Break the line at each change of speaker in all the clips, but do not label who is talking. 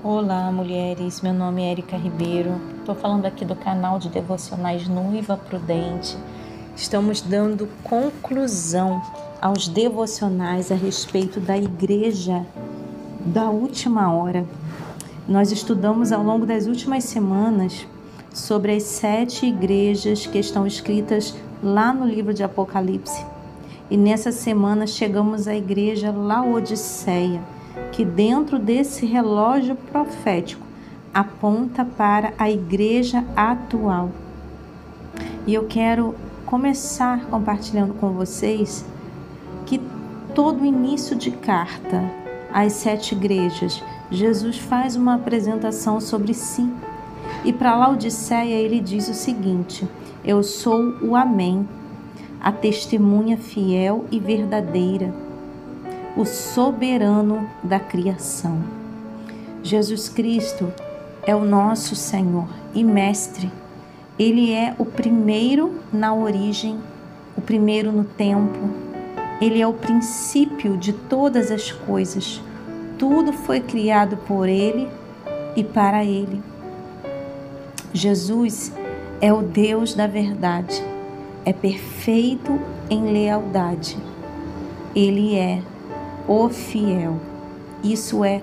Olá, mulheres. Meu nome é Erika Ribeiro. Estou falando aqui do canal de devocionais Noiva Prudente. Estamos dando conclusão aos devocionais a respeito da igreja da última hora. Nós estudamos ao longo das últimas semanas sobre as 7 igrejas que estão escritas lá no livro de Apocalipse. E nessa semana chegamos à igreja Laodiceia, que dentro desse relógio profético aponta para a igreja atual. E eu quero começar compartilhando com vocês que todo início de carta às 7 igrejas, Jesus faz uma apresentação sobre si. E para Laodiceia ele diz o seguinte: eu sou o Amém, a testemunha fiel e verdadeira, o soberano da criação. Jesus Cristo é o nosso Senhor e Mestre. Ele é o primeiro na origem, o primeiro no tempo. Ele é o princípio de todas as coisas. Tudo foi criado por Ele e para Ele. Jesus é o Deus da verdade. É perfeito em lealdade. Ele é o fiel. Isso é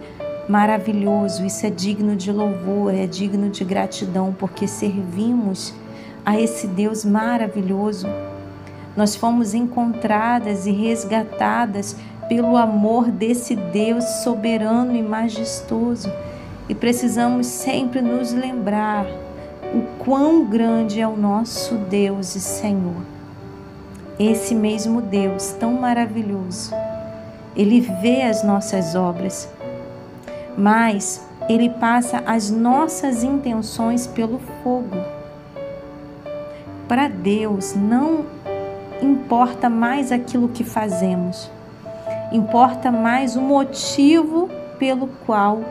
maravilhoso, isso é digno de louvor, é digno de gratidão, porque servimos a esse Deus maravilhoso. Nós fomos encontradas e resgatadas pelo amor desse Deus soberano e majestoso, e precisamos sempre nos lembrar o quão grande é o nosso Deus e Senhor. Esse mesmo Deus tão maravilhoso, Ele vê as nossas obras, mas Ele passa as nossas intenções pelo fogo. Para Deus não importa mais aquilo que fazemos, importa mais o motivo pelo qual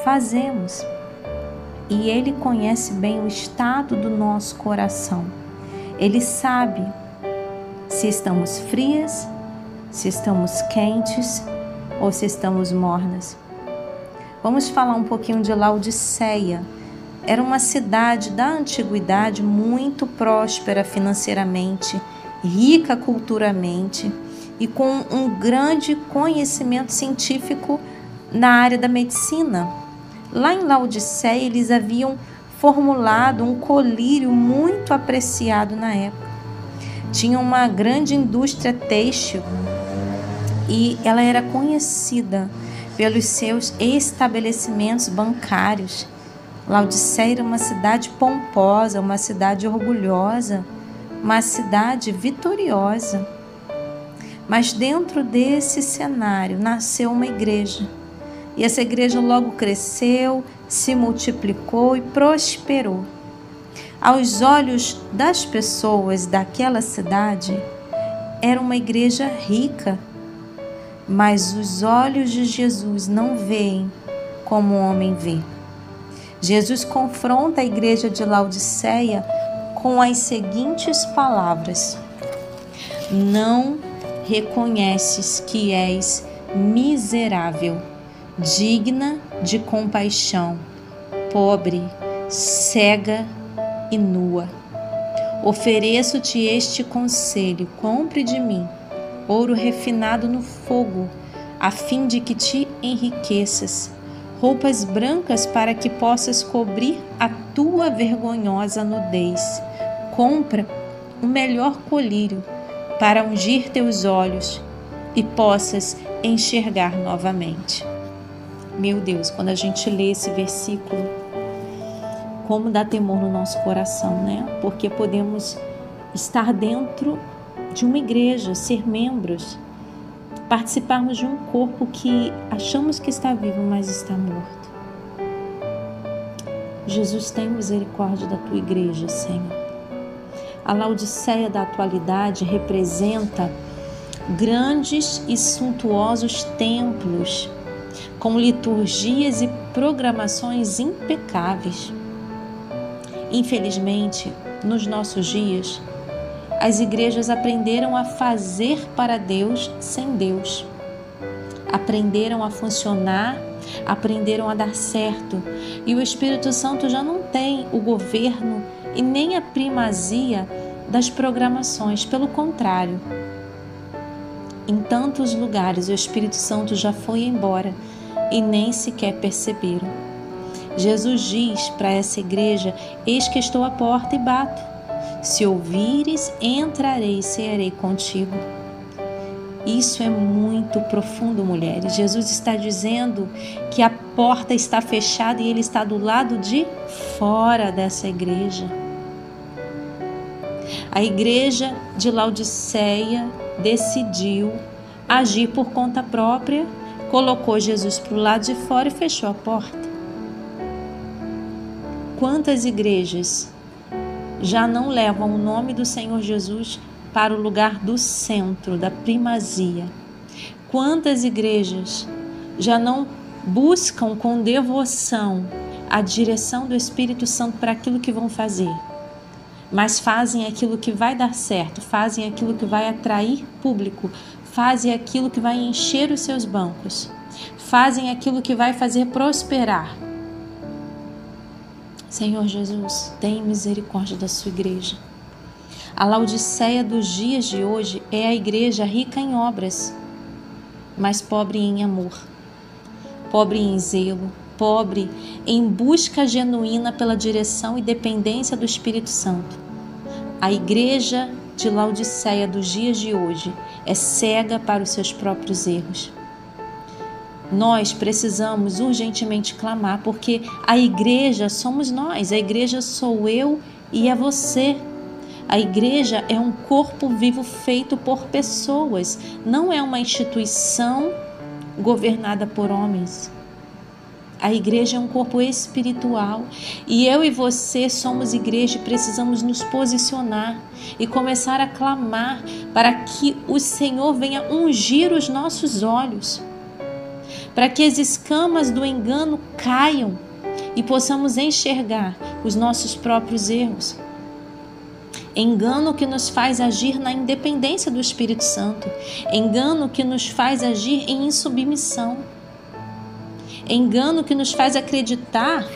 fazemos. E Ele conhece bem o estado do nosso coração. Ele sabe se estamos frias, se estamos quentes ou se estamos mornas. Vamos falar um pouquinho de Laodiceia. Era uma cidade da antiguidade muito próspera financeiramente, rica culturalmente e com um grande conhecimento científico na área da medicina. Lá em Laodiceia, eles haviam formulado um colírio muito apreciado na época. Tinha uma grande indústria têxtil e ela era conhecida pelos seus estabelecimentos bancários. Laodiceia era uma cidade pomposa, uma cidade orgulhosa, uma cidade vitoriosa. Mas dentro desse cenário nasceu uma igreja. E essa igreja logo cresceu, se multiplicou e prosperou. Aos olhos das pessoas daquela cidade, era uma igreja rica, mas os olhos de Jesus não veem como o homem vê. Jesus confronta a igreja de Laodiceia com as seguintes palavras: não reconheces que és miserável, digna de compaixão, pobre, cega e nua. Ofereço-te este conselho: compre de mim ouro refinado no fogo, a fim de que te enriqueças, roupas brancas para que possas cobrir a tua vergonhosa nudez. Compra o melhor colírio para ungir teus olhos e possas enxergar novamente. Meu Deus, quando a gente lê esse versículo, como dá temor no nosso coração, né? Porque podemos estar dentro de uma igreja, ser membros, participarmos de um corpo que achamos que está vivo, mas está morto. Jesus, tem misericórdia da tua igreja, Senhor. A Laodiceia da atualidade representa grandes e suntuosos templos, com liturgias e programações impecáveis. Infelizmente, nos nossos dias, as igrejas aprenderam a fazer para Deus sem Deus. aprenderam a funcionar, aprenderam a dar certo. E o Espírito Santo já não tem o governo e nem a primazia das programações, pelo contrário. Em tantos lugares o Espírito Santo já foi embora e nem sequer perceberam. Jesus diz para essa igreja: eis que estou à porta e bato. Se ouvires, entrarei e cearei contigo. Isso é muito profundo, mulheres. Jesus está dizendo que a porta está fechada e Ele está do lado de fora dessa igreja. A igreja de Laodiceia decidiu agir por conta própria, colocou Jesus para o lado de fora e fechou a porta. Quantas igrejas já não levam o nome do Senhor Jesus para o lugar do centro, da primazia? Quantas igrejas já não buscam com devoção a direção do Espírito Santo para aquilo que vão fazer, mas fazem aquilo que vai dar certo, fazem aquilo que vai atrair público, fazem aquilo que vai encher os seus bancos, fazem aquilo que vai fazer prosperar? Senhor Jesus, tenha misericórdia da sua igreja. A Laodiceia dos dias de hoje é a igreja rica em obras, mas pobre em amor, pobre em zelo, pobre em busca genuína pela direção e dependência do Espírito Santo. A igreja de Laodiceia dos dias de hoje é cega para os seus próprios erros. Nós precisamos urgentemente clamar, porque a igreja somos nós, a igreja sou eu e é você. A igreja é um corpo vivo feito por pessoas, não é uma instituição governada por homens. A igreja é um corpo espiritual e eu e você somos igreja e precisamos nos posicionar e começar a clamar para que o Senhor venha ungir os nossos olhos, para que as escamas do engano caiam e possamos enxergar os nossos próprios erros. Engano que nos faz agir na independência do Espírito Santo, engano que nos faz agir em insubmissão, engano que nos faz acreditar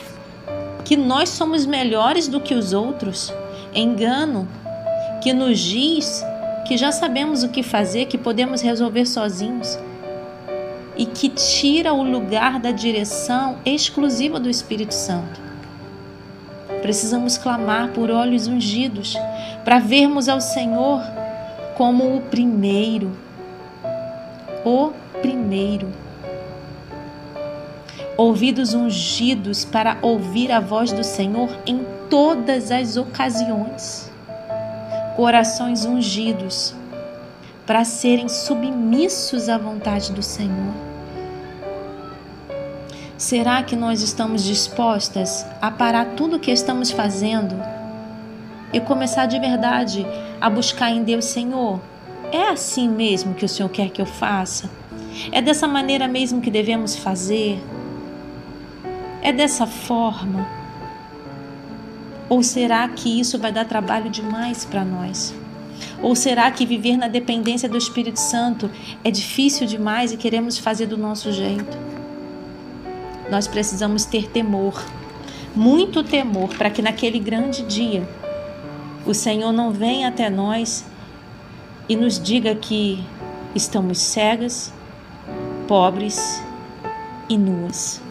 que nós somos melhores do que os outros, engano que nos diz que já sabemos o que fazer, que podemos resolver sozinhos, e que tira o lugar da direção exclusiva do Espírito Santo. Precisamos clamar por olhos ungidos para vermos ao Senhor como o primeiro. Ouvidos ungidos para ouvir a voz do Senhor em todas as ocasiões. Corações ungidos para serem submissos à vontade do Senhor. Será que nós estamos dispostas a parar tudo o que estamos fazendo e começar de verdade a buscar em Deus? Senhor, é assim mesmo que o Senhor quer que eu faça? É dessa maneira mesmo que devemos fazer? É dessa forma? Ou será que isso vai dar trabalho demais para nós? Ou será que viver na dependência do Espírito Santo é difícil demais e queremos fazer do nosso jeito? Nós precisamos ter temor, muito temor, para que naquele grande dia o Senhor não venha até nós e nos diga que estamos cegas, pobres e nuas.